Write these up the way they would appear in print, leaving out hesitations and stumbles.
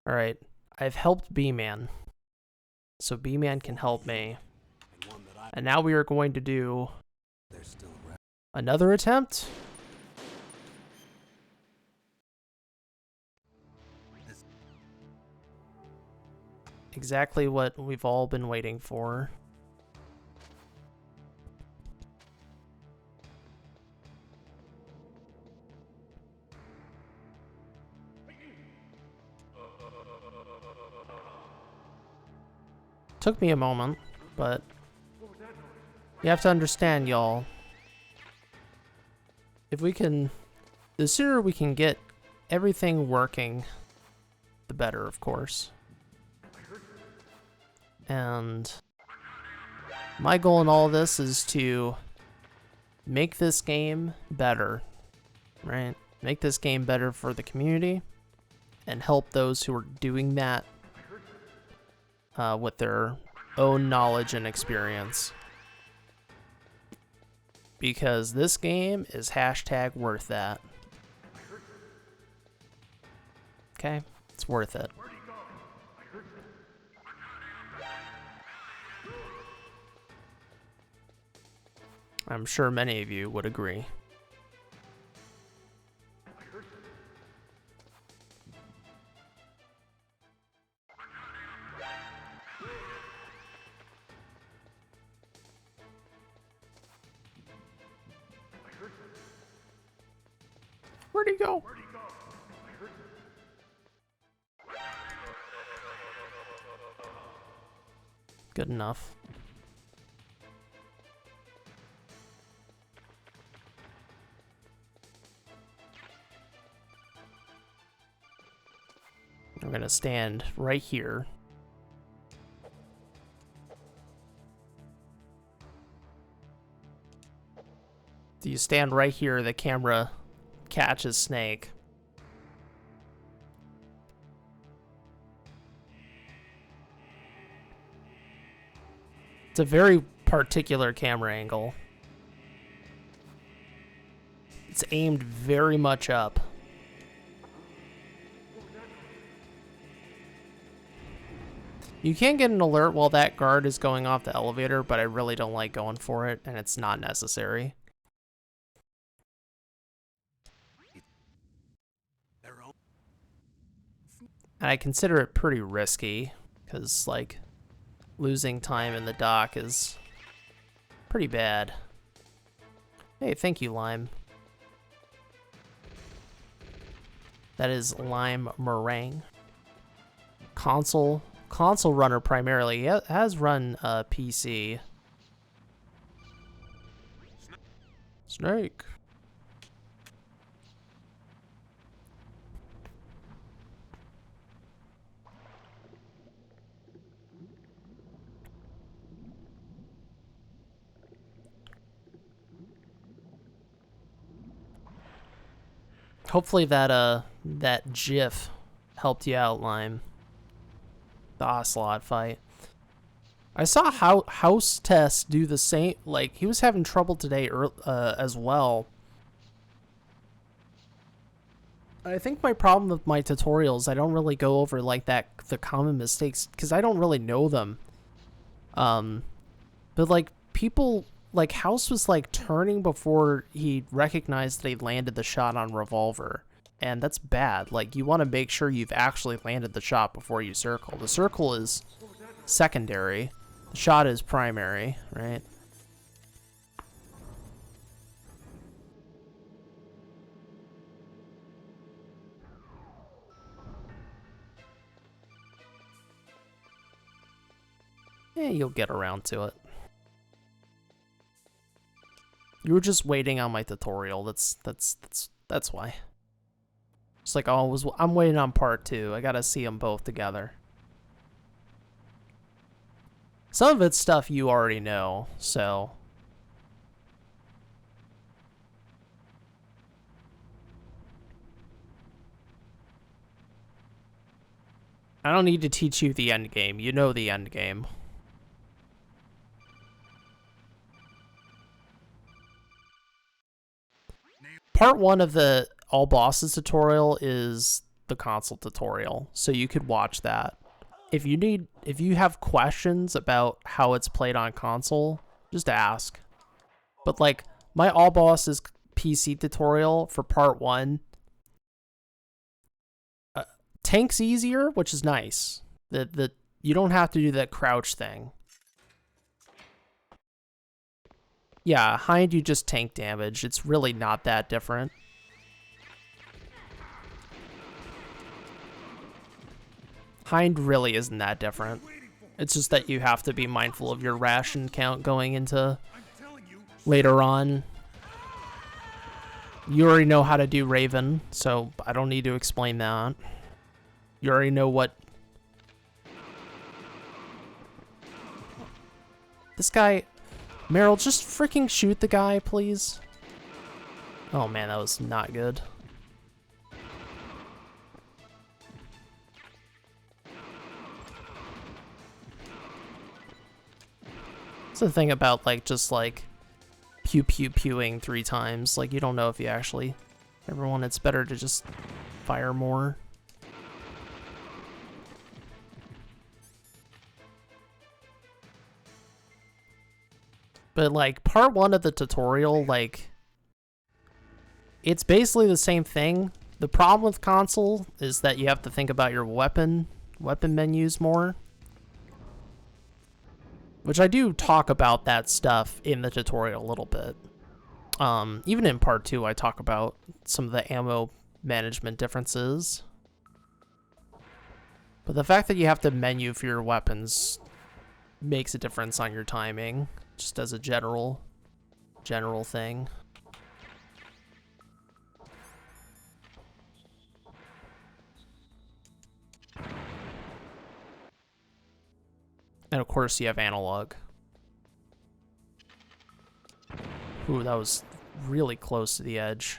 Alright, I've helped B-Man. So B-Man can help me. And now we are going to do another attempt. Exactly what we've all been waiting for. Took me a moment, but you have to understand, y'all. If we can, the sooner we can get everything working, the better, of course. And my goal in all of this is to make this game better, right? Make this game better for the community and help those who are doing that with their own knowledge and experience. Because this game is hashtag worth that. Okay? It's worth it. I'm sure many of you would agree. Where'd he go? Good enough. I'm gonna stand right here. Do you stand right here, the camera catches Snake. It's a very particular camera angle. It's aimed very much up. You can get an alert while that guard is going off the elevator, but I really don't like going for it, and it's not necessary. And I consider it pretty risky, because, like, losing time in the dock is pretty bad. Hey, thank you, Lime. That is Lime Meringue. Console runner primarily. He has run PC. Snake. Hopefully that GIF helped you out, Lime. The Ocelot fight. I saw House Test do the same. Like, he was having trouble today as well. I think my problem with my tutorials, I don't really go over like the common mistakes because I don't really know them. But like people, like House was like turning before he recognized that he landed the shot on Revolver. And that's bad. Like, you want to make sure you've actually landed the shot before you circle. The circle is secondary. The shot is primary, right? Yeah, you'll get around to it. You were just waiting on my tutorial. That's why. It's like, oh, I'm waiting on part 2. I gotta see them both together. Some of it's stuff you already know, so. I don't need to teach you the end game. You know the end game. Part 1 of the all bosses tutorial is the console tutorial, so you could watch that. If you have questions about how it's played on console, just ask. But like my all bosses PC tutorial for part 1, tank's easier, which is nice. The you don't have to do that crouch thing. Yeah, Hind you just tank damage. It's really not that different. Hind really isn't that different. It's just that you have to be mindful of your ration count going into later on. You already know how to do Raven, so I don't need to explain that. You already know what... This guy... Meryl, just freaking shoot the guy, please. Oh man, that was not good. That's the thing about like just like pew pew pewing 3 times. Like you don't know if you actually... Everyone, it's better to just fire more. But like part 1 of the tutorial, like it's basically the same thing. The problem with console is that you have to think about your weapon menus more. Which I do talk about that stuff in the tutorial a little bit. Even in part 2, I talk about some of the ammo management differences. But the fact that you have to menu for your weapons makes a difference on your timing. Just as a general thing. And of course you have analog. Ooh, that was really close to the edge.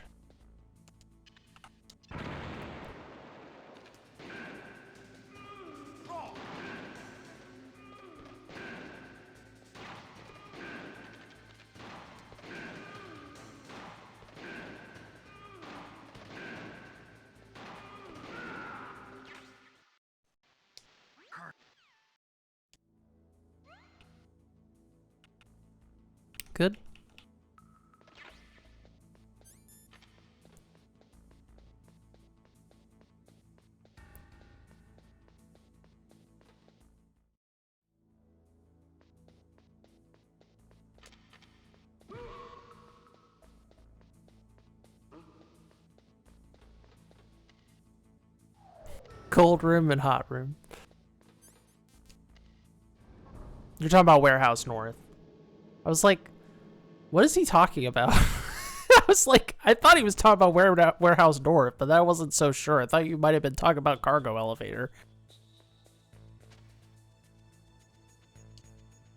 Good. Cold room and hot room. You're talking about Warehouse North. I was like, what is he talking about? I was like, I thought he was talking about Warehouse North, but I wasn't so sure. I thought you might have been talking about Cargo Elevator.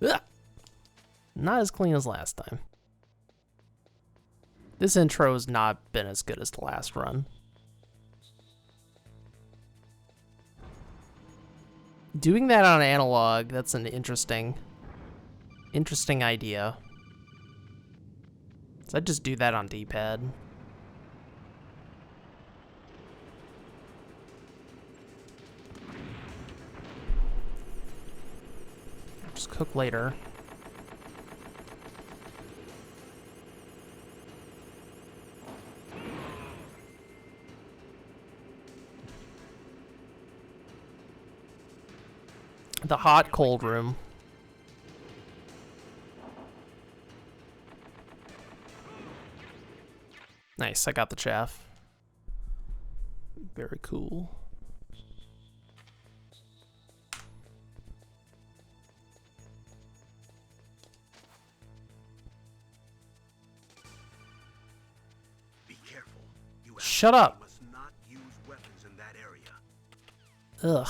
Ugh. Not as clean as last time. This intro has not been as good as the last run. Doing that on analog, that's an interesting idea. So I just do that on D-pad. Just cook later. The hot cold room. Nice, I got the chaff. Very cool. Be careful. Shut up. Must not use weapons in that area. Ugh.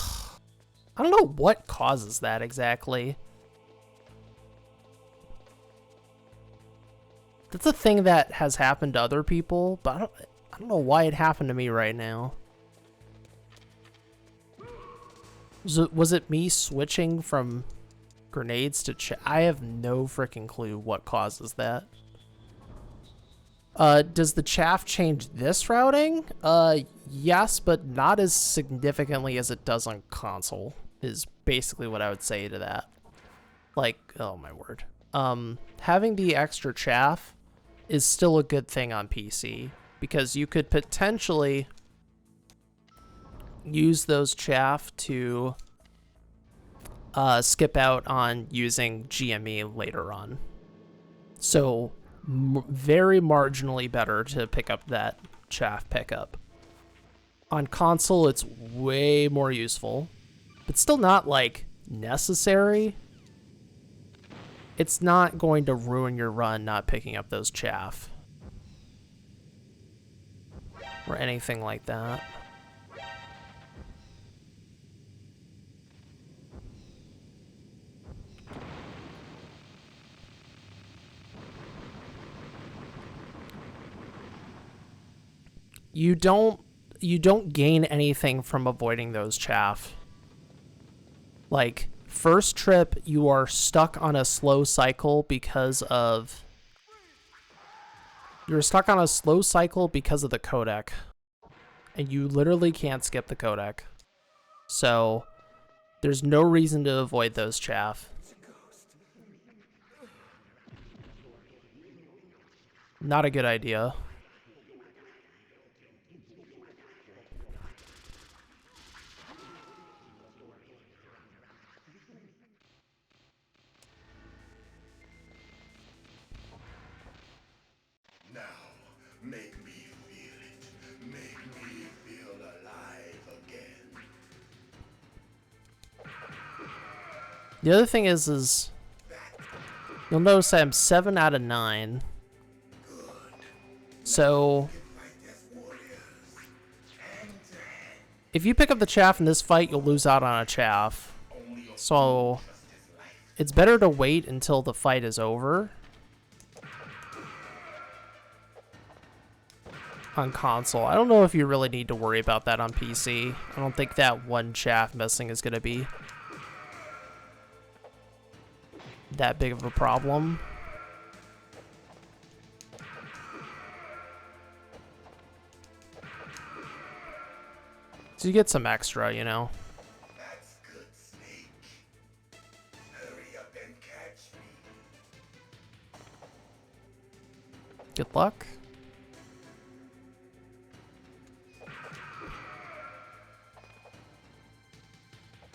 I don't know what causes that exactly. That's a thing that has happened to other people, but I don't know why it happened to me right now. Was it me switching from grenades to I have no freaking clue what causes that. Does the chaff change this routing? Yes, but not as significantly as it does on console, is basically what I would say to that. Like, oh my word. Having the extra chaff is still a good thing on PC, because you could potentially use those chaff to skip out on using GME later on. So very marginally better to pick up that chaff pickup. On console, it's way more useful, but still not like necessary. It's not going to ruin your run not picking up those chaff or anything like that. You don't gain anything from avoiding those chaff. Like, first trip, you are stuck on a slow cycle because of... You're stuck on a slow cycle because of the codec. And you literally can't skip the codec. So, there's no reason to avoid those chaff. Not a good idea. Now, make me feel it. Make me feel alive again. The other thing is you'll notice I'm 7 out of 9. So if you pick up the chaff in this fight, you'll lose out on a chaff. So it's better to wait until the fight is over on console. I don't know if you really need to worry about that on PC. I don't think that one chaff missing is going to be that big of a problem. So you get some extra, you know. That's good, Snake. Hurry up and catch me. Good luck.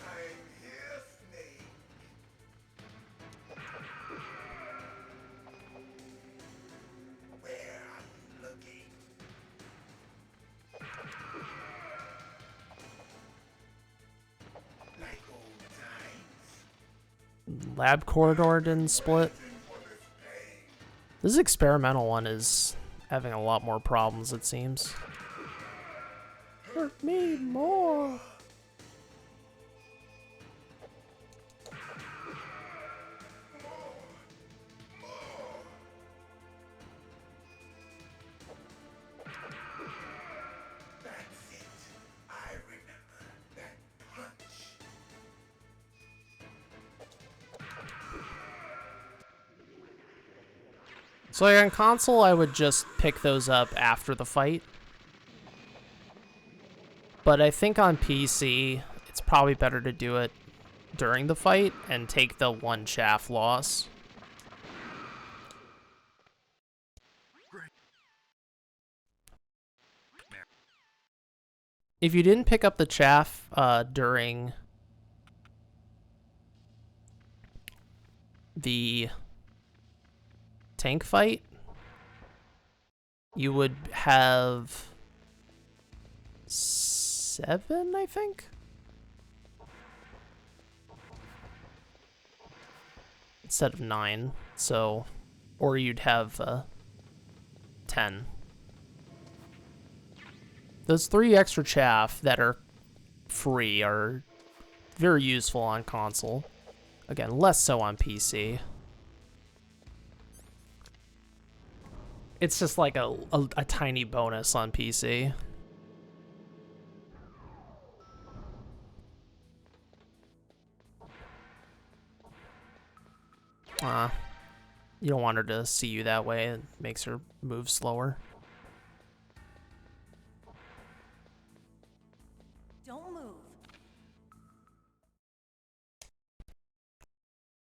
I'm here, Snake. Where are you looking? Like old times. Lab corridor didn't split. This experimental one is having a lot more problems, it seems. Hurt me more. That's it. I remember that punch. So like on console, I would just pick those up after the fight. But I think on PC, it's probably better to do it during the fight and take the one chaff loss. If you didn't pick up the chaff during the tank fight, you would have 7, I think? Instead of 9, so, or you'd have 10. Those 3 extra chaff that are free are very useful on console. Again, less so on PC. It's just like a tiny bonus on PC. You don't want her to see you that way. It makes her move slower. Don't move.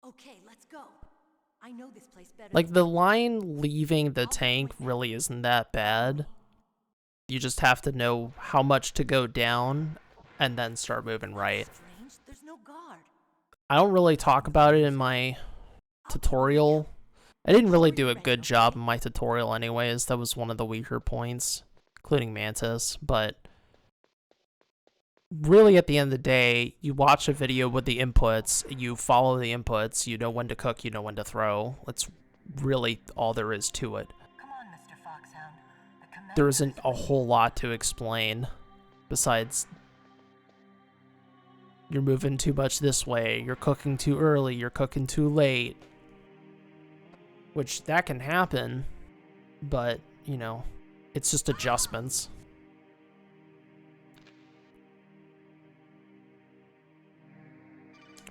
Okay, let's go. I know this place better. Like, the line leaving the tank really isn't that bad. You just have to know how much to go down and then start moving right. Strange. There's no guard. I don't really talk about it in my tutorial. I didn't really do a good job in my tutorial anyways. That was one of the weaker points, including Mantis. But really, at the end of the day, you watch a video with the inputs, you follow the inputs, you know when to cook, you know when to throw. That's really all there is to it. Come on, Mr. Foxhound. There isn't a whole lot to explain besides you're moving too much this way, you're cooking too early, you're cooking too late. Which, that can happen, but, you know, it's just adjustments.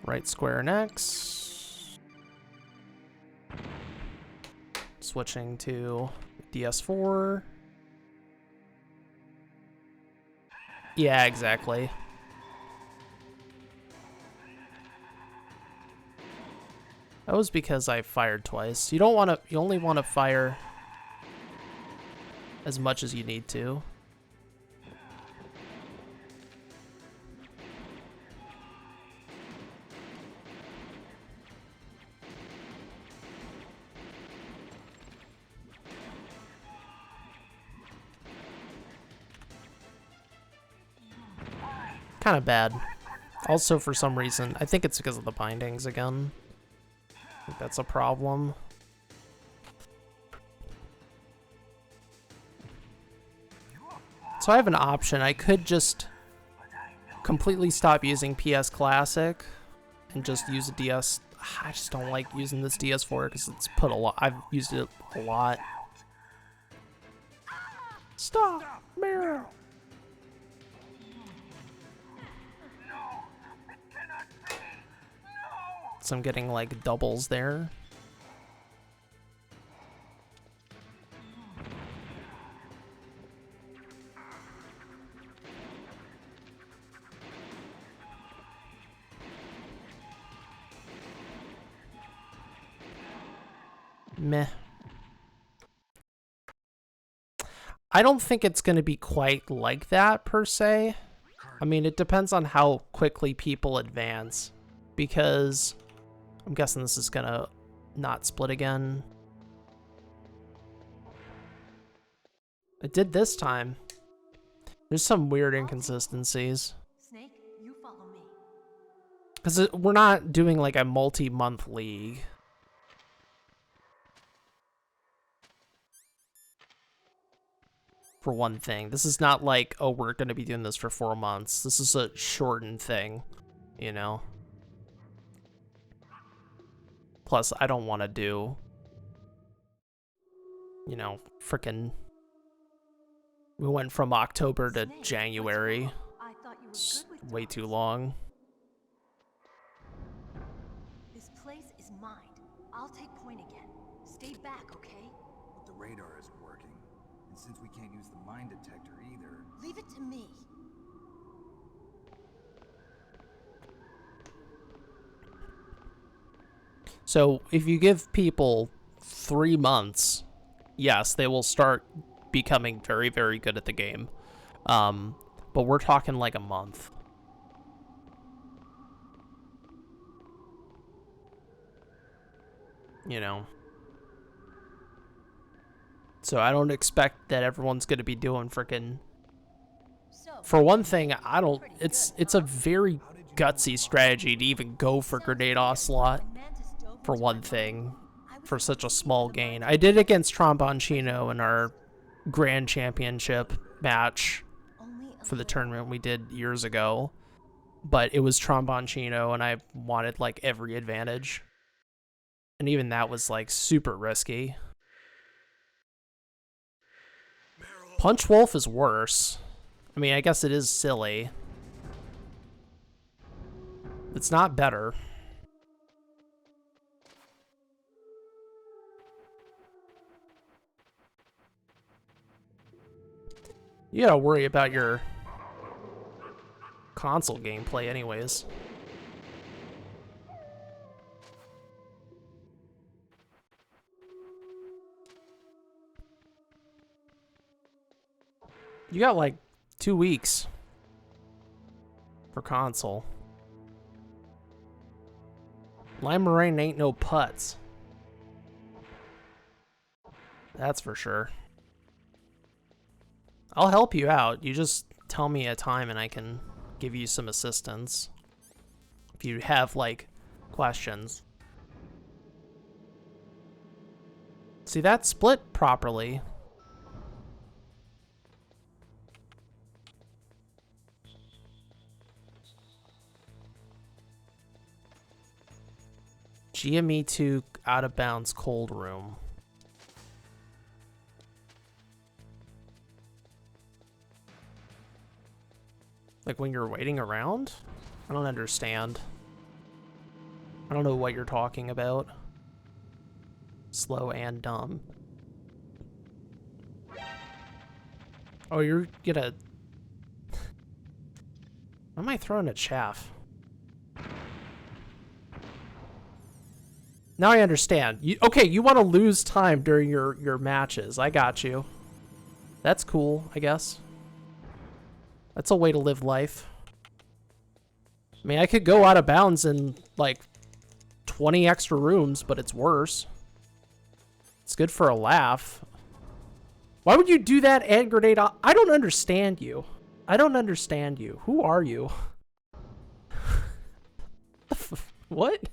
Right square and X. Switching to DS4. Yeah, exactly. That was because I fired twice. You don't want to, you only want to fire as much as you need to. Kind of bad. Also, for some reason, I think it's because of the bindings again. I think that's a problem. So I have an option. I could just completely stop using PS Classic and just use a DS. I just don't like using this DS4 because it's put a lot. I've used it a lot. Stop, Meryl. So I'm getting like doubles there. Meh. I don't think it's going to be quite like that per se. I mean, it depends on how quickly people advance, because I'm guessing this is going to not split again. It did this time. There's some weird inconsistencies. Snake, you follow me. Because we're not doing like a multi-month league. For one thing. This is not like, oh, we're going to be doing this for 4 months. This is a shortened thing, you know? Plus, I don't want to do, you know, frickin'... We went from October to January. I thought you were It's good with way dogs. too long. This place is mine. I'll take point again. Stay back, okay? But the radar isn't working. And since we can't use the mine detector either... Leave it to me. So, if you give people 3 months, yes, they will start becoming very, very good at the game. But we're talking like a month. You know? So I don't expect that everyone's going to be doing frickin'... For one thing, I don't... It's a very gutsy strategy to even go for Grenade Ocelot. For one thing. For such a small gain. I did against Tromboncino in our Grand Championship match for the tournament we did years ago. But it was Tromboncino and I wanted like every advantage. And even that was like super risky. Punch Wolf is worse. I mean, I guess it is silly. It's not better. You gotta worry about your console gameplay anyways. You got like 2 weeks for console. Lime Meringue ain't no putz. That's for sure. I'll help you out. You just tell me a time and I can give you some assistance. If you have, like, questions. See, that split properly. GME2 out of bounds cold room. Like when you're waiting around? I don't understand. I don't know what you're talking about. Slow and dumb. Oh, you're gonna... Why am I throwing a chaff? Now I understand. Okay, you want to lose time during your matches. I got you. That's cool, I guess. That's a way to live life. I mean, I could go out of bounds in, like, 20 extra rooms, but it's worse. It's good for a laugh. Why would you do that and grenade off? I don't understand you. I don't understand you. Who are you? What?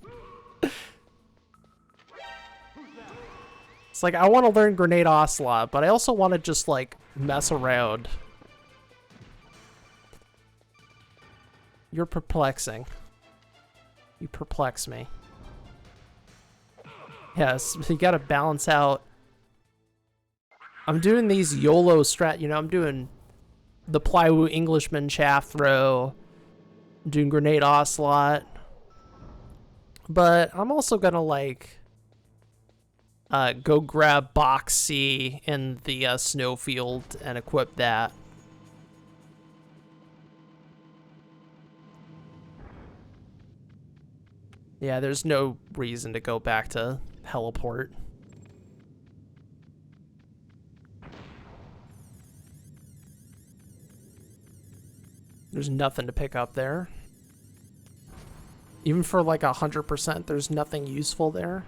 It's like, I want to learn Grenade Ocelot, but I also want to just, like, mess around. You're perplexing. You perplex me. Yes, you gotta balance out. I'm doing these YOLO strat, you know, I'm doing the Plywood Englishman chaff throw, I'm doing Grenade Ocelot. But I'm also gonna, like, go grab Box C in the snowfield and equip that. Yeah, there's no reason to go back to Heliport. There's nothing to pick up there. Even for like 100%, there's nothing useful there.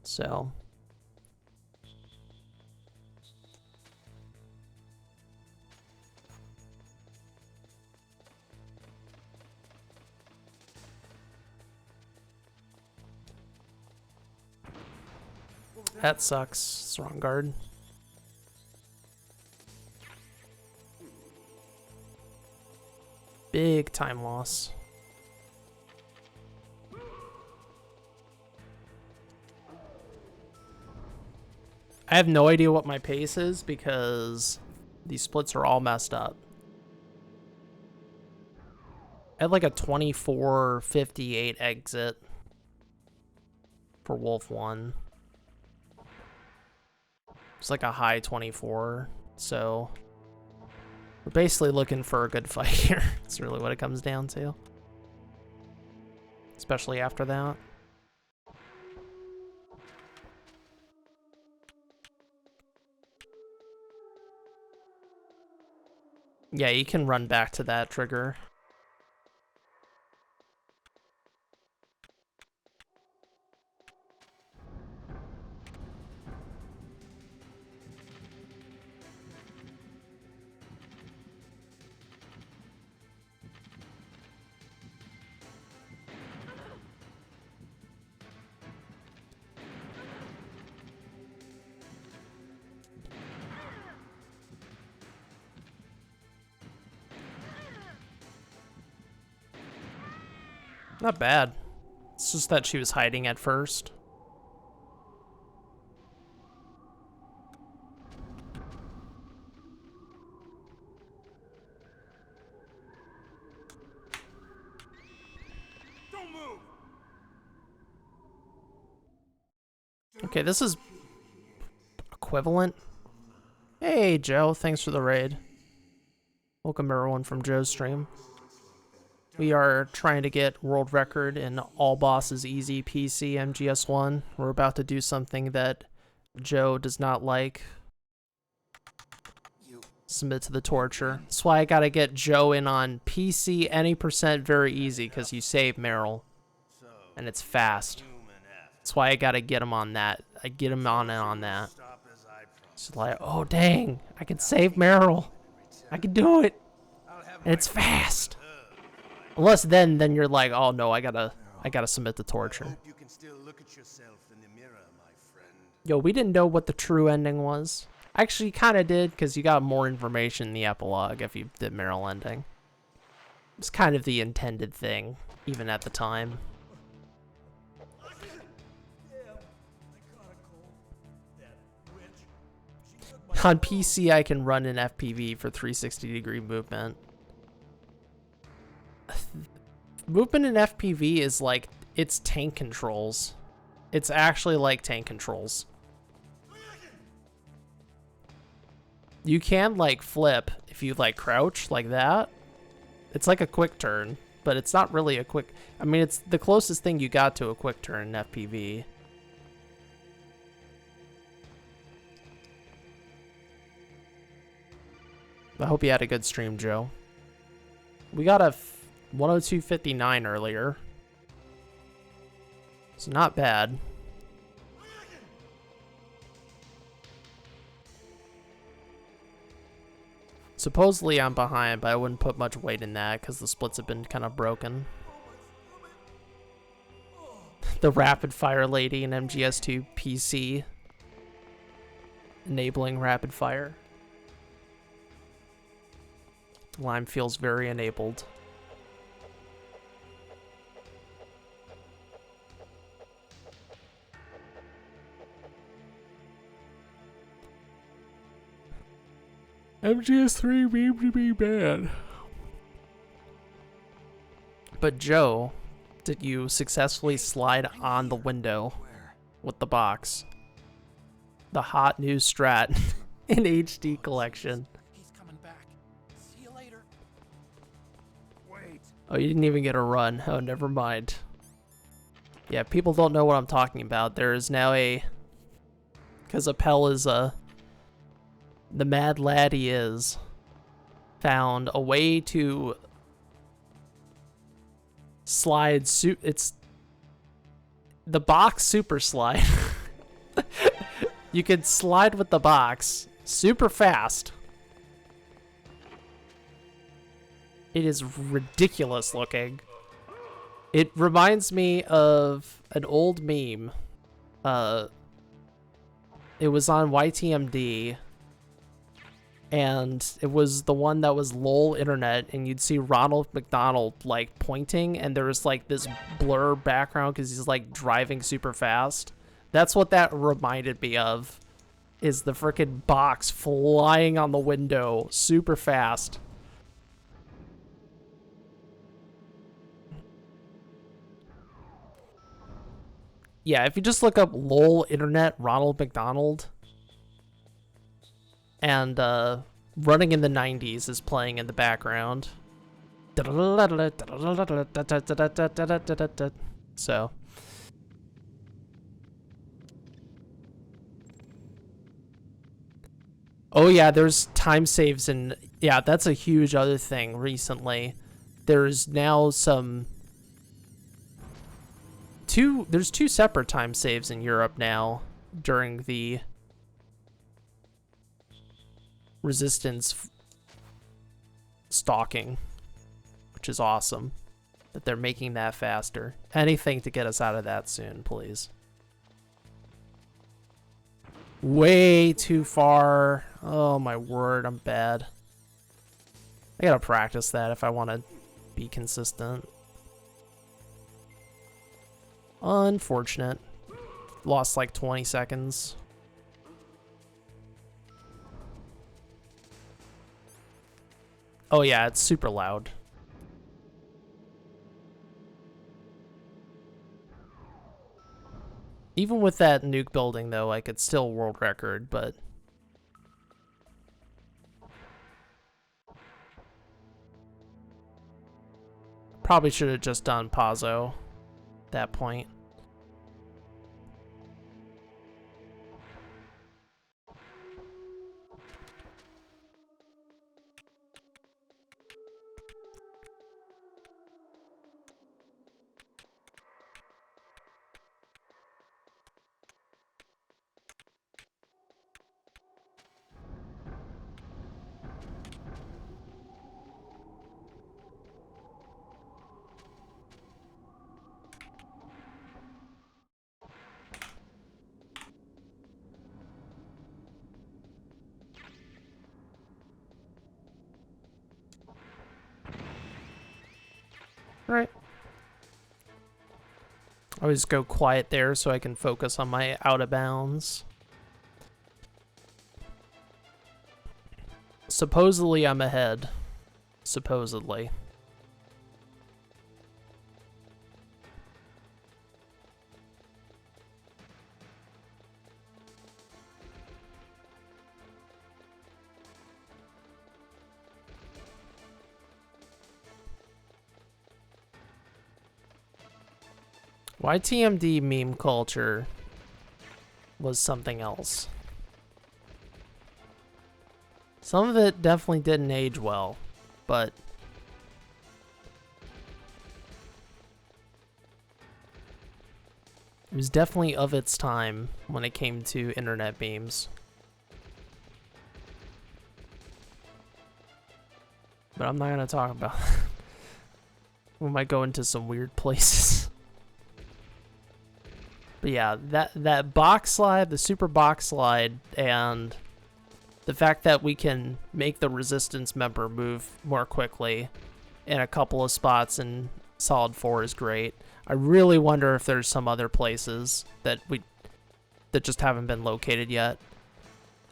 So... that sucks, Strong Guard. Big time loss. I have no idea what my pace is because these splits are all messed up. I had like a 24:58 exit for Wolf 1. It's like a high 24, so we're basically looking for a good fight here. That's really what it comes down to. Especially after that. Yeah, you can run back to that trigger. Not bad. It's just that she was hiding at first. Don't move. Okay, this is equivalent. Hey, Joe. Thanks for the raid. Welcome, everyone, from Joe's stream. We are trying to get world record in all bosses easy PC MGS1. We're about to do something that Joe does not like. Submit to the torture. That's why I gotta get Joe in on PC any percent very easy, because you save Meryl. And it's fast. That's why I gotta get him on that. I get him on and on that. It's like, oh dang, I can save Meryl. I can do it. And it's fast. Unless then you're like, oh no, I gotta submit to torture. Yo, we didn't know what the true ending was. Actually, kind of did, because you got more information in the epilogue if you did Meryl ending. It's kind of the intended thing, even at the time. On PC, I can run an FPV for 360-degree movement. Movement in FPV is like, it's tank controls. It's actually like tank controls. You can, like, flip if you, like, crouch like that. It's like a quick turn, but it's not really a quick... I mean, it's the closest thing you got to a quick turn in FPV. I hope you had a good stream, Joe. We got a 102.59 earlier. It's not bad. Supposedly I'm behind, but I wouldn't put much weight in that because the splits have been kind of broken. The rapid fire lady in MGS2 PC. Enabling rapid fire. Lime feels very enabled. MGS3 seemed to be bad. But Joe, did you successfully slide on the window with the box? The hot new strat in HD collection. He's coming back. See you later. Wait. Oh, you didn't even get a run. Oh, never mind. Yeah, people don't know what I'm talking about. There is now a... Because Appel is the mad lad he is, found a way to slide it's the box super slide. You can slide with the box super fast. It is ridiculous looking. It reminds me of an old meme. It was on YTMD. And it was the one that was LOL internet, and you'd see Ronald McDonald like pointing, and there was like this blur background because he's like driving super fast. That's what that reminded me of, is the frickin' box flying on the window super fast. Yeah, if you just look up LOL internet Ronald McDonald, and Running in the 90s is playing in the background. So. Oh yeah, there's time saves, and yeah, that's a huge other thing recently. There's now there's two separate time saves in Europe now during the Resistance stalking, which is awesome that they're making that faster. Anything to get us out of that soon, please. Way too far. Oh my word, I'm bad. I gotta practice that if I want to be consistent. Unfortunate. Lost like 20 seconds. Oh yeah, it's super loud. Even with that nuke building though, I could still world record, but Probably should have just done Pazzo at that point. Alright. I always go quiet there so I can focus on my out of bounds. Supposedly I'm ahead. Supposedly. YTMD meme culture was something else. Some of it definitely didn't age well, but it was definitely of its time when it came to internet memes. But I'm not gonna talk about that. We might go into some weird places. But yeah, that box slide, the super box slide, and the fact that we can make the resistance member move more quickly in a couple of spots in Solid 4 is great. I really wonder if there's some other places that just haven't been located yet.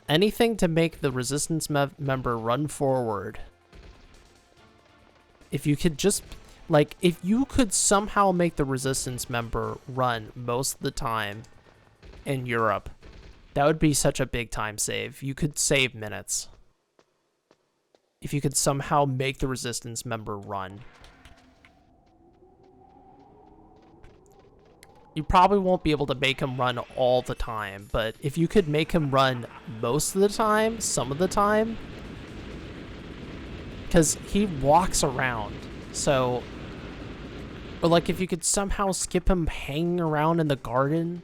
Anything to make the resistance member run forward. If you could just, like, if you could somehow make the resistance member run most of the time in Europe, that would be such a big time save. You could save minutes. If you could somehow make the resistance member run. You probably won't be able to make him run all the time, but if you could make him run most of the time, some of the time, because he walks around, so, or like if you could somehow skip him hanging around in the garden,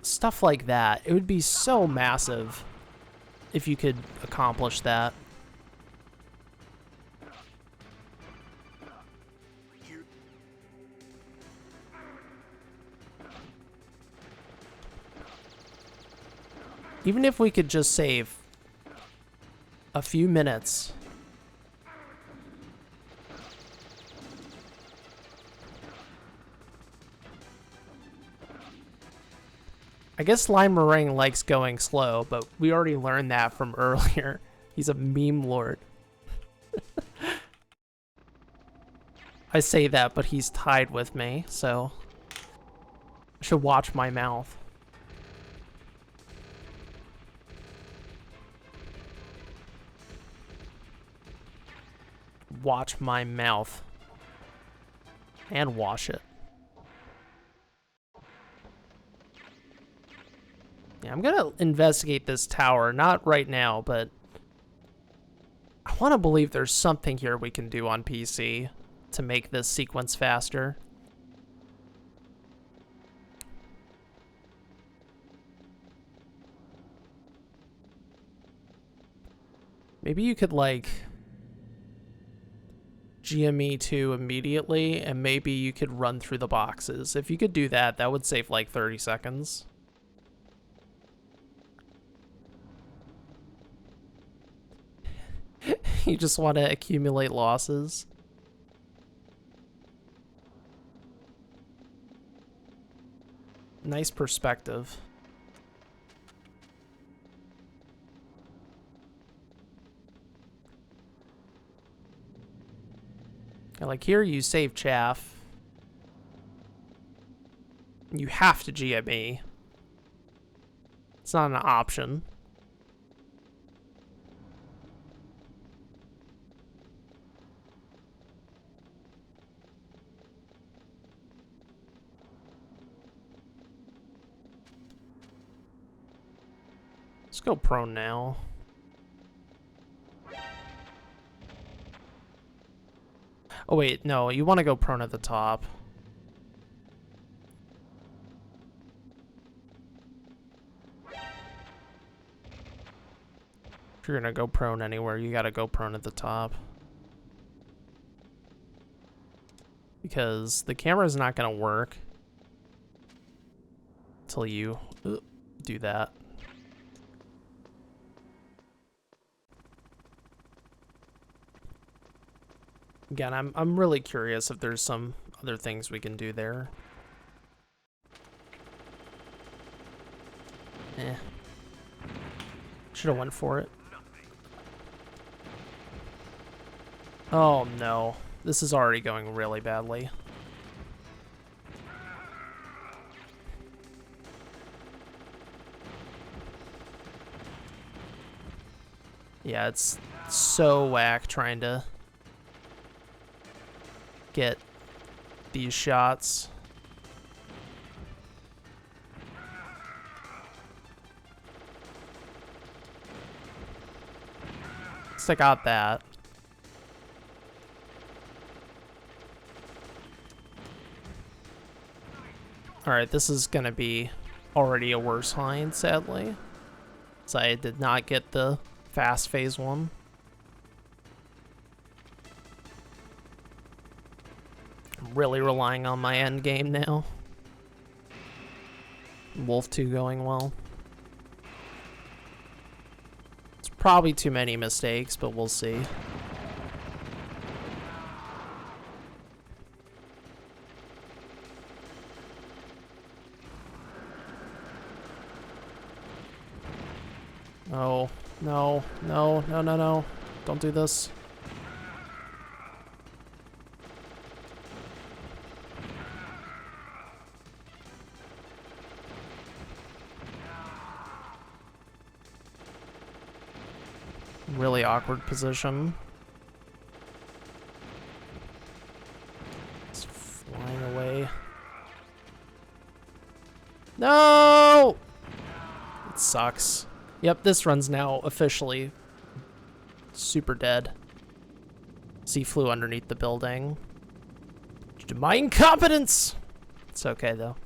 stuff like that, it would be so massive if you could accomplish that. Even if we could just save a few minutes. I guess Lime Meringue likes going slow, but we already learned that from earlier. He's a meme lord. I say that, but he's tied with me, so I should watch my mouth. Watch my mouth. And wash it. Yeah, I'm gonna investigate this tower. Not right now, but I want to believe there's something here we can do on PC to make this sequence faster. Maybe you could, like, GME 2 immediately, and maybe you could run through the boxes. If you could do that, that would save like 30 seconds. You just want to accumulate losses. Nice perspective. And like here you save chaff. You have to GME. It's not an option. Let's go prone now. Oh wait, no, you want to go prone at the top. If you're gonna go prone anywhere, you gotta go prone at the top. Because the camera's not gonna work until you do that. Again, I'm really curious if there's some other things we can do there. Eh. Should have went for it. Oh no. This is already going really badly. Yeah, it's so whack trying to get these shots. I got that. Alright, this is gonna be already a worse hind, sadly. So I did not get the fast phase one. I'm really relying on my end game now. Wolf 2 going well. It's probably too many mistakes, but we'll see. No, no, no, no, no, no. Don't do this. Really awkward position. It's flying away. No! It sucks. Yep, this run's now officially super dead. He flew underneath the building. Due to my incompetence! It's okay, though.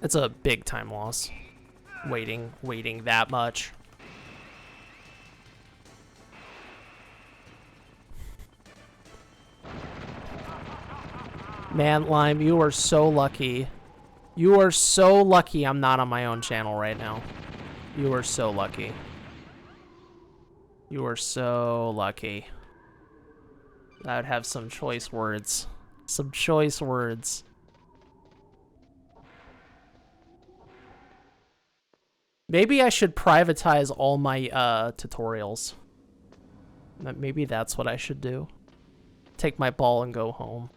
It's a big time loss. Waiting that much. Man, Lime, you are so lucky. You are so lucky I'm not on my own channel right now. You are so lucky. You are so lucky. I would have some choice words. Some choice words. Maybe I should privatize all my tutorials. Maybe that's what I should do. Take my ball and go home.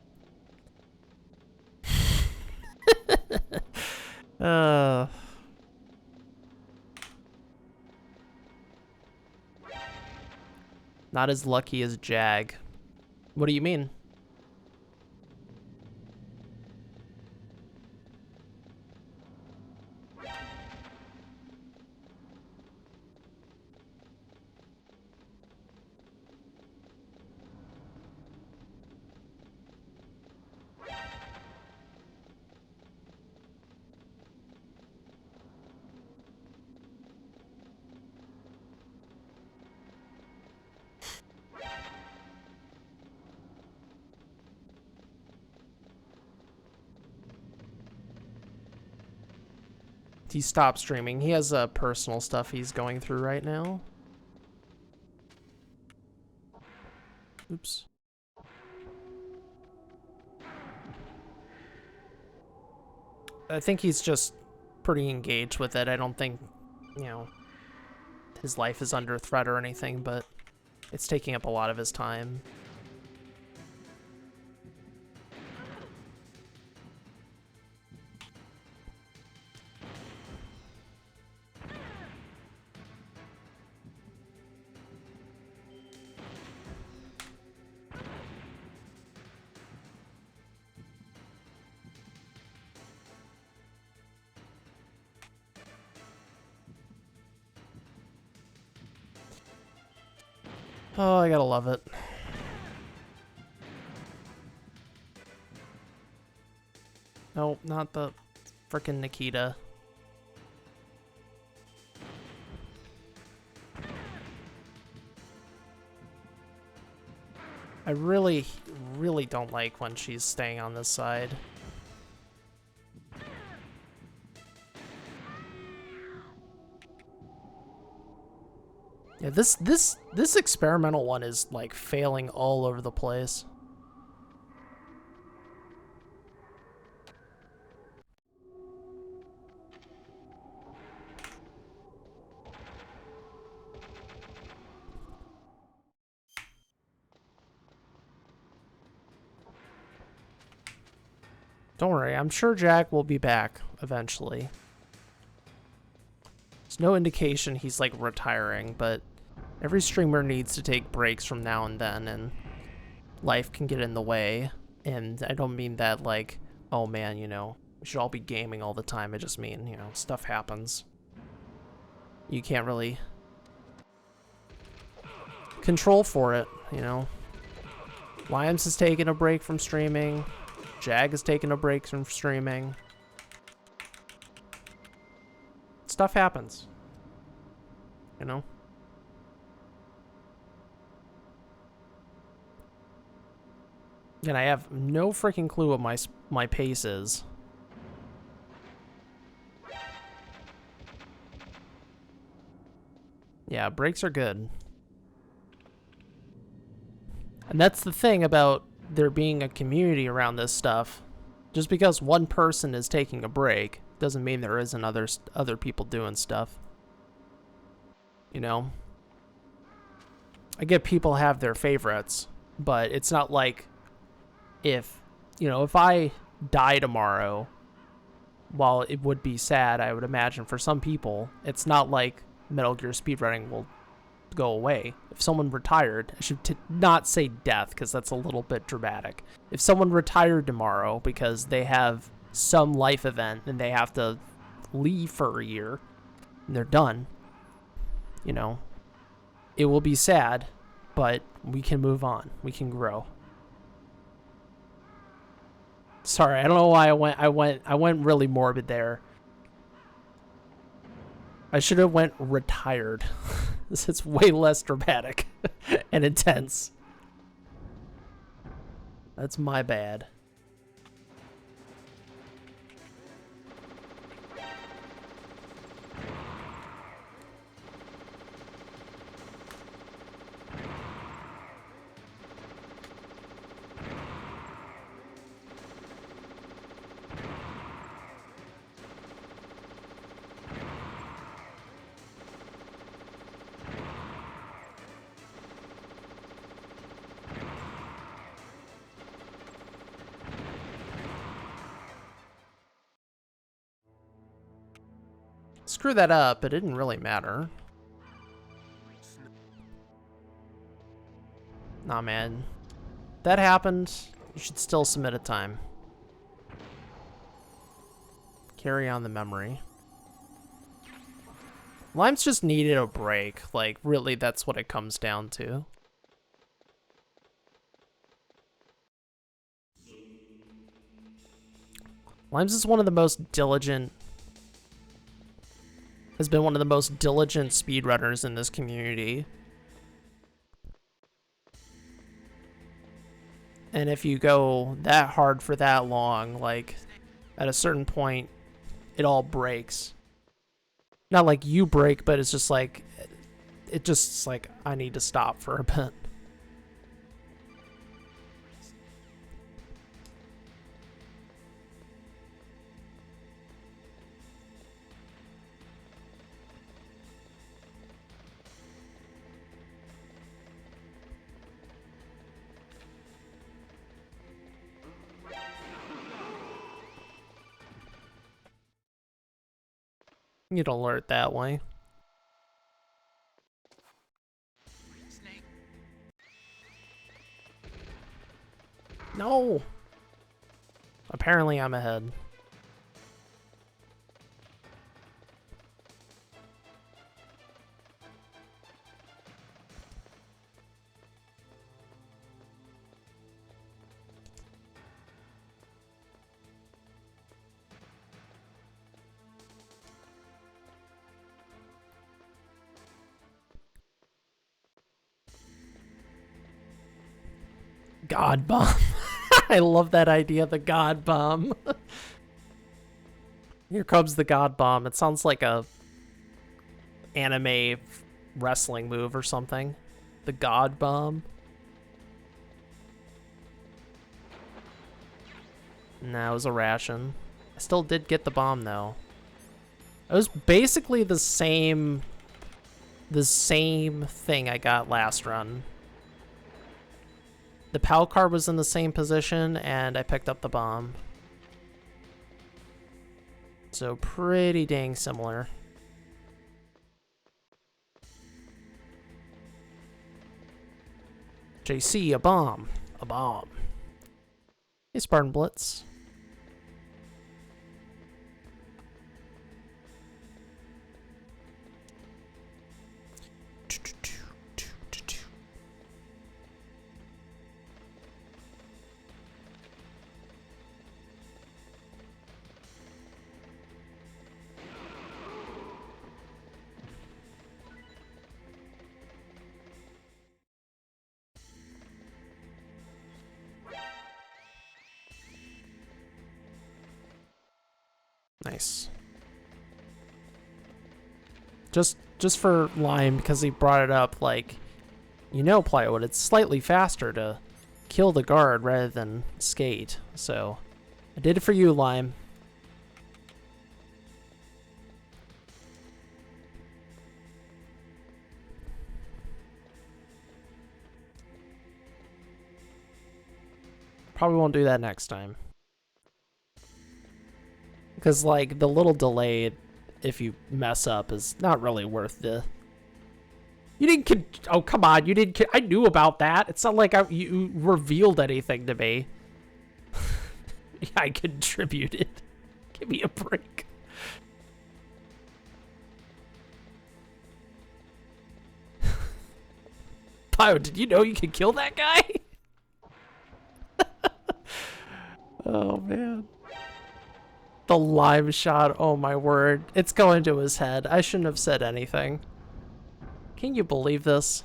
Not as lucky as Jag. What do you mean? He stopped streaming. He has personal stuff he's going through right now. Oops. I think he's just pretty engaged with it. I don't think, you know, his life is under threat or anything, but it's taking up a lot of his time. Oh, I gotta love it. No, not the frickin' Nikita. I really, really don't like when she's staying on this side. Yeah, this experimental one is like failing all over the place. Don't worry, I'm sure Jack will be back eventually. There's no indication he's like retiring, but every streamer needs to take breaks from now and then, and life can get in the way. And I don't mean that like, oh man, you know, we should all be gaming all the time. I just mean, you know, stuff happens. You can't really control for it, you know. Limes is taking a break from streaming. Jag is taking a break from streaming. Stuff happens, you know. And I have no freaking clue what my pace is. Yeah, breaks are good. And that's the thing about there being a community around this stuff. Just because one person is taking a break doesn't mean there isn't other people doing stuff. You know? I get people have their favorites, but it's not like if I die tomorrow, while it would be sad, I would imagine for some people, it's not like Metal Gear speedrunning will go away. If someone retired, I should not say death because that's a little bit dramatic. If someone retired tomorrow because they have some life event and they have to leave for a year and they're done, you know, it will be sad, but we can move on. We can grow. Sorry, I don't know why I went really morbid there. I should have went retired. It's way less dramatic and intense. That's my bad. Screw that up, it didn't really matter. Nah, man. That happened. You should still submit a time. Carry on the memory. Limes just needed a break. Like, really, that's what it comes down to. Limes is one of the most diligent... has been one of the most diligent speedrunners in this community. And if you go that hard for that long, like, at a certain point, it all breaks. Not like you break, but it's just like, I need to stop for a bit. You'd alert that way. Snake. No! Apparently I'm ahead. God bomb. I love that idea, the God bomb. Here comes the God bomb. It sounds like a anime wrestling move or something. The God bomb. Nah, it was a ration. I still did get the bomb though. It was basically the same thing I got last run. The PAL car was in the same position and I picked up the bomb. So pretty dang similar. JC, a bomb. A bomb. Hey, Spartan Blitz. Nice. Just for Lime, because he brought it up, like, you know, Plywood, it's slightly faster to kill the guard rather than skate. So I did it for you, Lime. Probably won't do that next time. Because, like, the little delay, if you mess up, is not really worth the... You didn't... Oh, come on. You didn't... I knew about that. It's not like you revealed anything to me. Yeah, I contributed. Give me a break. Pio, did you know you could kill that guy? Oh, man. The live shot, oh my word. It's going to his head. I shouldn't have said anything. Can you believe this?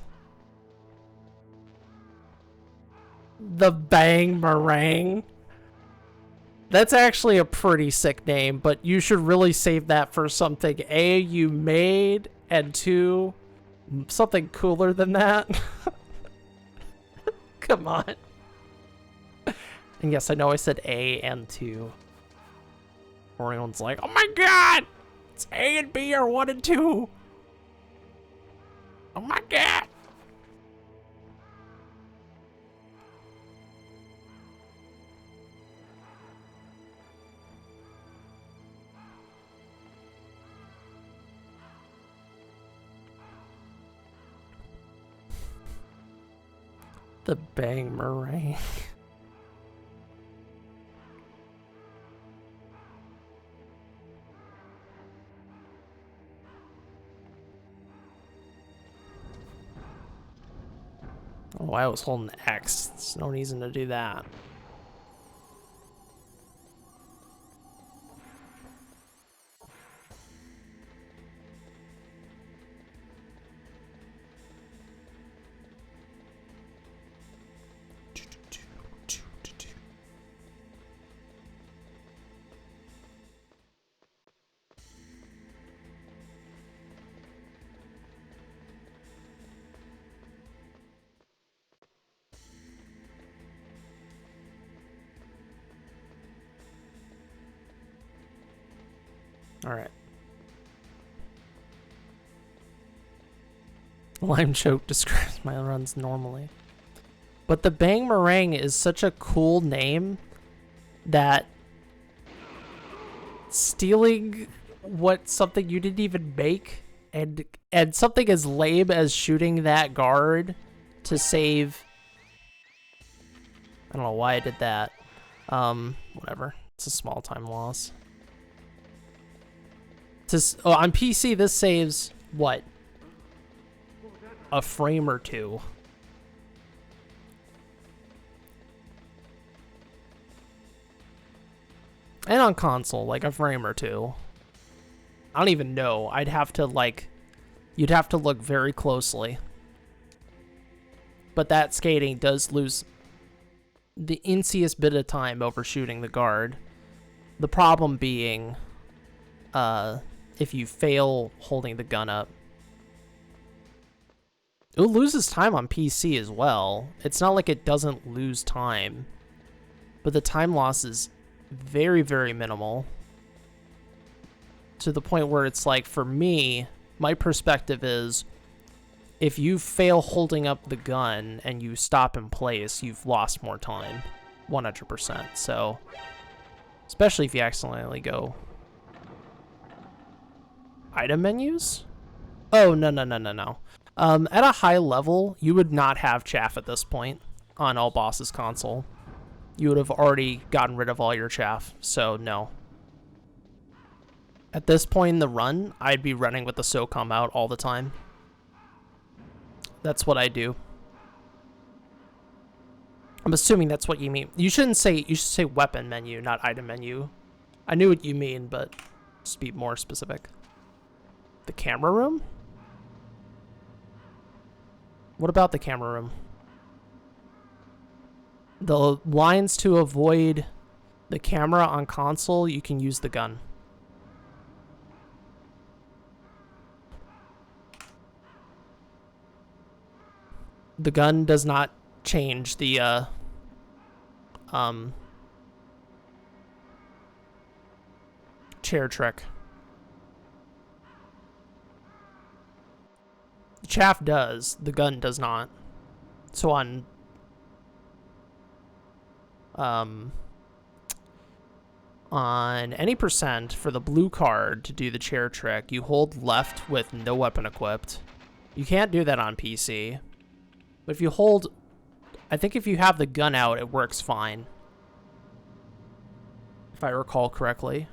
The Bang Meringue. That's actually a pretty sick name, but you should really save that for something A, you made, and 2, something cooler than that. Come on. And yes, I know I said A and 2. Everyone's like, oh my god! It's A and B or 1 and 2! Oh my god! The Bang Meringue. Oh, I was holding X. There's no reason to do that. Alright. Lime choke describes my runs normally. But the Bang Meringue is such a cool name that stealing something you didn't even make and something as lame as shooting that guard to save... I don't know why I did that. Whatever. It's a small time loss. On PC, this saves, what? A frame or 2. And on console, like a frame or 2. I don't even know. I'd have to, like... You'd have to look very closely. But that skating does lose... the insiest bit of time overshooting the guard. The problem being, if you fail holding the gun up, it loses time on PC as well. It's not like it doesn't lose time, but the time loss is very, very minimal. To the point where it's like, for me, my perspective is, if you fail holding up the gun and you stop in place, you've lost more time. 100%. So, especially if you accidentally go... Item menus? Oh, no. At a high level, you would not have chaff at this point on All Bosses console. You would have already gotten rid of all your chaff, so no. At this point in the run, I'd be running with the SOCOM out all the time. That's what I do. I'm assuming that's what you mean. You should say weapon menu, not item menu. I knew what you mean, but just be more specific. The camera room? What about the camera room? The lines to avoid the camera on console, you can use the gun. The gun does not change the chair trick. Chaff does, the gun does not. So on any percent for the blue card to do the chair trick, you hold left with no weapon equipped. You can't do that on PC. But if you hold, I think if you have the gun out, it works fine. If I recall correctly.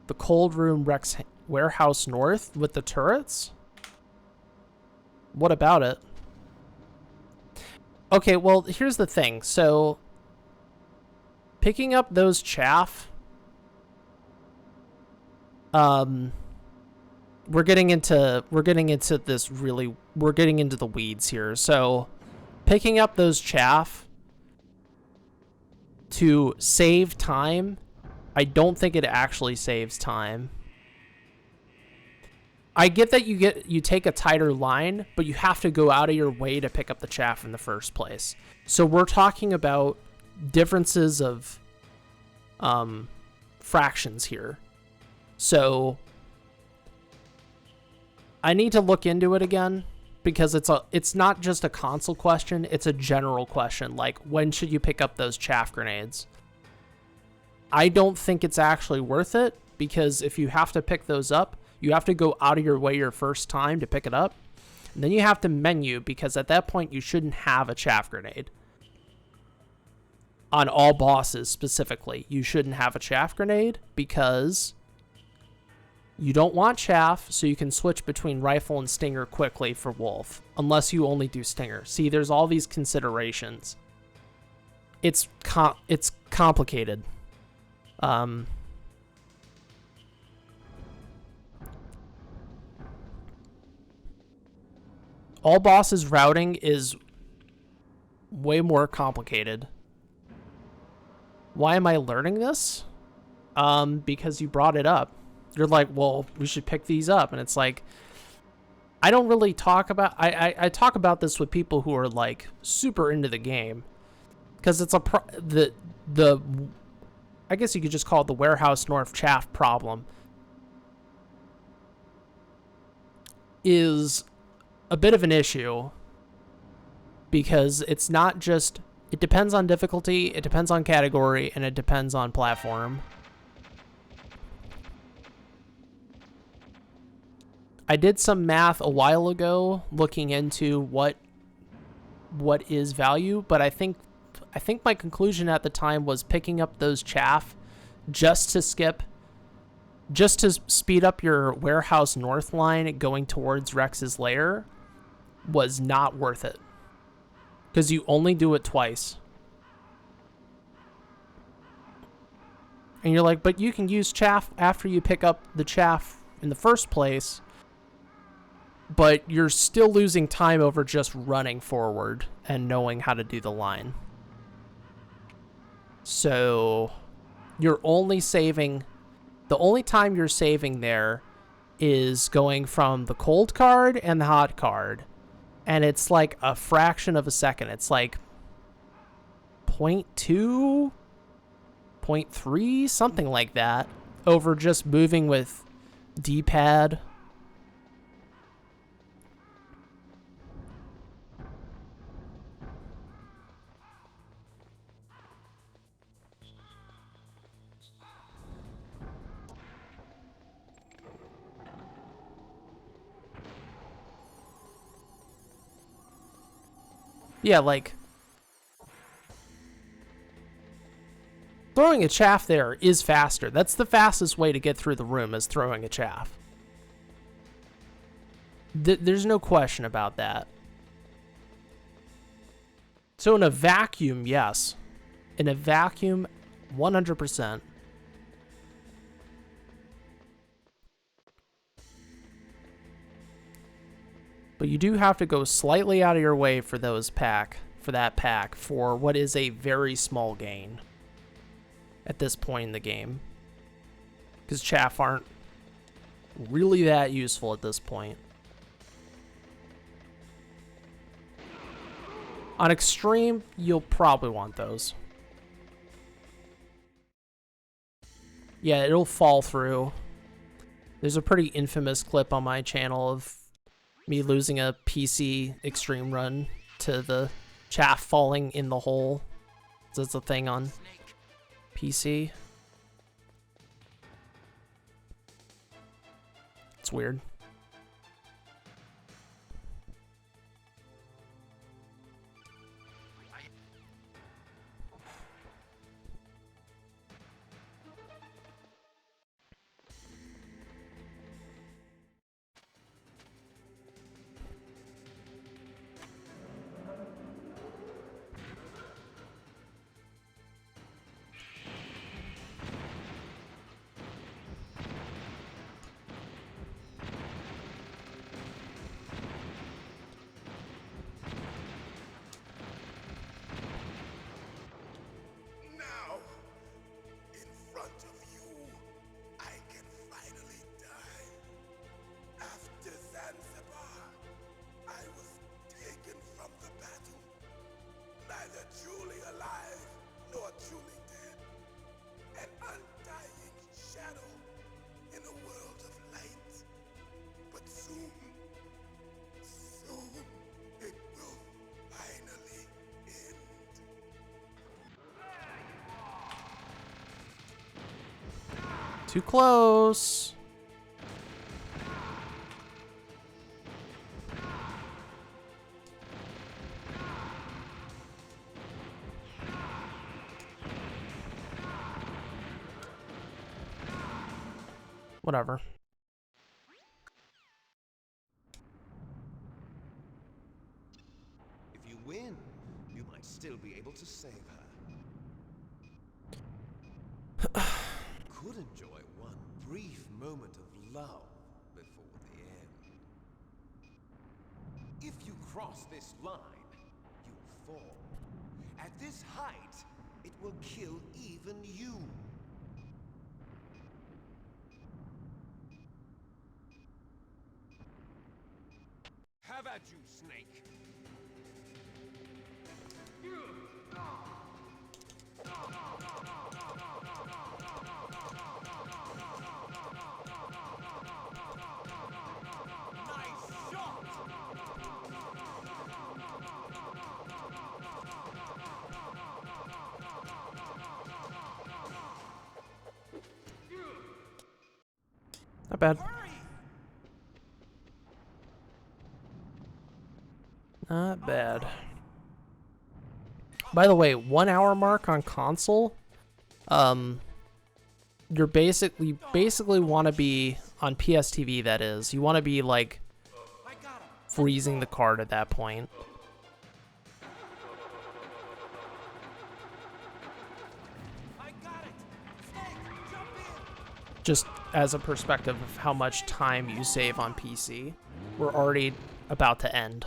The cold room Rex Warehouse North with the turrets? What about it? Okay, well, here's the thing. So, picking up those chaff, we're getting into the weeds here. So, picking up those chaff to save time, I don't think it actually saves time. I get that you take a tighter line, but you have to go out of your way to pick up the chaff in the first place. So we're talking about differences of fractions here. So I need to look into it again, because it's not just a console question, it's a general question, like when should you pick up those chaff grenades? I don't think it's actually worth it, because if you have to pick those up, you have to go out of your way your first time to pick it up. And then you have to menu, because at that point you shouldn't have a chaff grenade. On all bosses specifically, you shouldn't have a chaff grenade, because you don't want chaff, so you can switch between rifle and stinger quickly for wolf, unless you only do stinger. See, there's all these considerations. It's complicated. All bosses routing is way more complicated. Why am I learning this? Because you brought it up. You're like, well, we should pick these up. And it's like, I don't really talk about... I talk about this with people who are, like, super into the game. Because it's I guess you could just call it the Warehouse North chaff problem. Is a bit of an issue. Because it's not just... It depends on difficulty, it depends on category, and it depends on platform. I did some math a while ago looking into what is value, but I think my conclusion at the time was picking up those chaff just to speed up your Warehouse North line going towards Rex's lair was not worth it. Because you only do it twice. And you're like, but you can use chaff after you pick up the chaff in the first place. but you're still losing time over just running forward and knowing how to do the line. So you're only saving, the only time you're saving there is going from the cold card and the hot card. And it's like a fraction of a second. It's like 0.2, 0.3, something like that, over just moving with D-pad. Yeah, like, throwing a chaff there is faster. That's the fastest way to get through the room, is throwing a chaff. There's no question about that. So in a vacuum, yes. In a vacuum, 100%. But you do have to go slightly out of your way for that pack, for what is a very small gain at this point in the game. Because chaff aren't really that useful at this point. On extreme, you'll probably want those. Yeah, it'll fall through. There's a pretty infamous clip on my channel of me losing a PC extreme run to the chaff falling in the hole. That's a thing on PC. It's weird. Now, in front of you, I can finally die. After Zanzibar, I was taken from the battle, neither truly alive nor truly dead. An undying shadow in a world of light. But soon, it will finally end. Too close. Whatever. If you win, you might still be able to save her. Could enjoy one brief moment of love before the end. If you cross this line, you'll fall. At this height, it will kill even you. Have at you, Snake. Nice shot! Not bad. Not bad. By the way, 1 hour mark on console. You're basically want to be on PS TV. That is, you want to be like freezing the card at that point. Just as a perspective of how much time you save on PC. we're already about to end.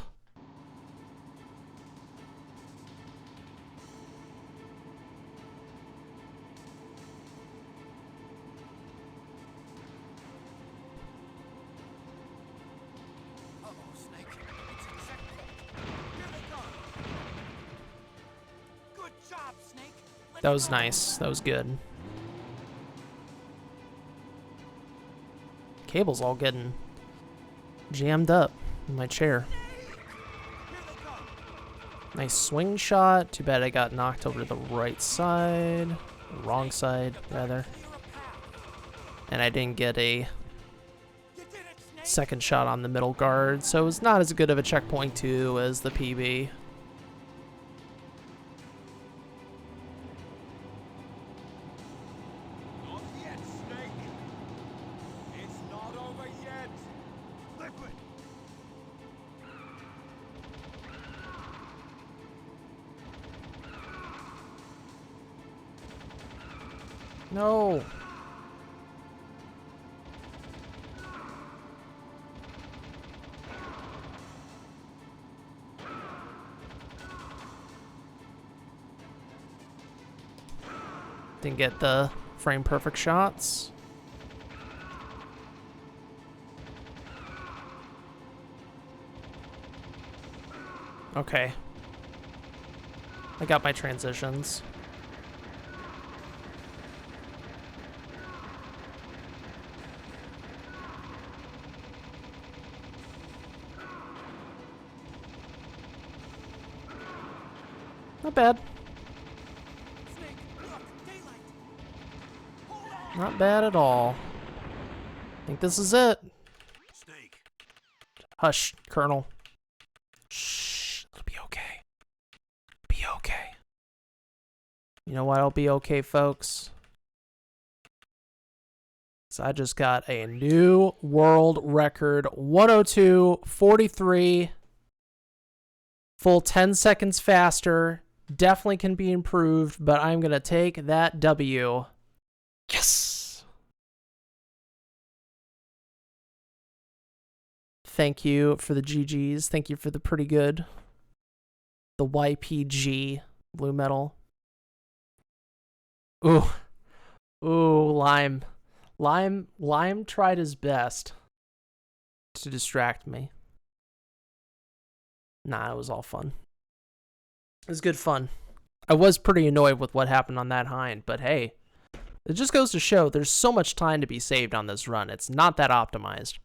Uh-oh, Snake. It's a checkpoint. Here they come. Good job, Snake. Let's That was go. nice. That was good. Cable's all getting jammed up in my chair. Here they come. Nice swing shot. Too bad I got knocked over to the right side. Wrong side, rather. Clear a path. And I didn't get a You did it, Snake. second shot on the middle guard, so it was not as good of a checkpoint 2 as the PB. Not yet, Snake. It's not over yet. Liquid. No. Didn't get the frame perfect shots. Okay. I got my transitions. Not bad. Snake, look, daylight. Hold on. Not bad at all. I think this is it. Snake. Hush, Colonel. Shh. It'll be okay. Be okay. You know why it'll be okay, folks? 'Cause I just got a new world record. 102.43. Full 10 seconds faster. Definitely can be improved, but I'm going to take that W. Yes! Thank you for the GGs. Thank you for the pretty good. The YPG blue metal. Ooh. Ooh, Lime. Lime tried his best to distract me. Nah, it was all fun. It was good fun. I was pretty annoyed with what happened on that hind, but hey, it just goes to show there's so much time to be saved on this run. It's not that optimized.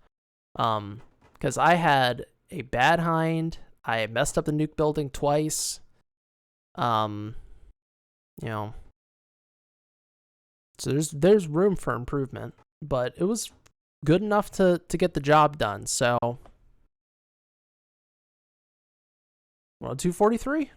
Because I had a bad hind. I messed up the nuke building twice. You know, so there's room for improvement, but it was good enough to get the job done. So, well, 243.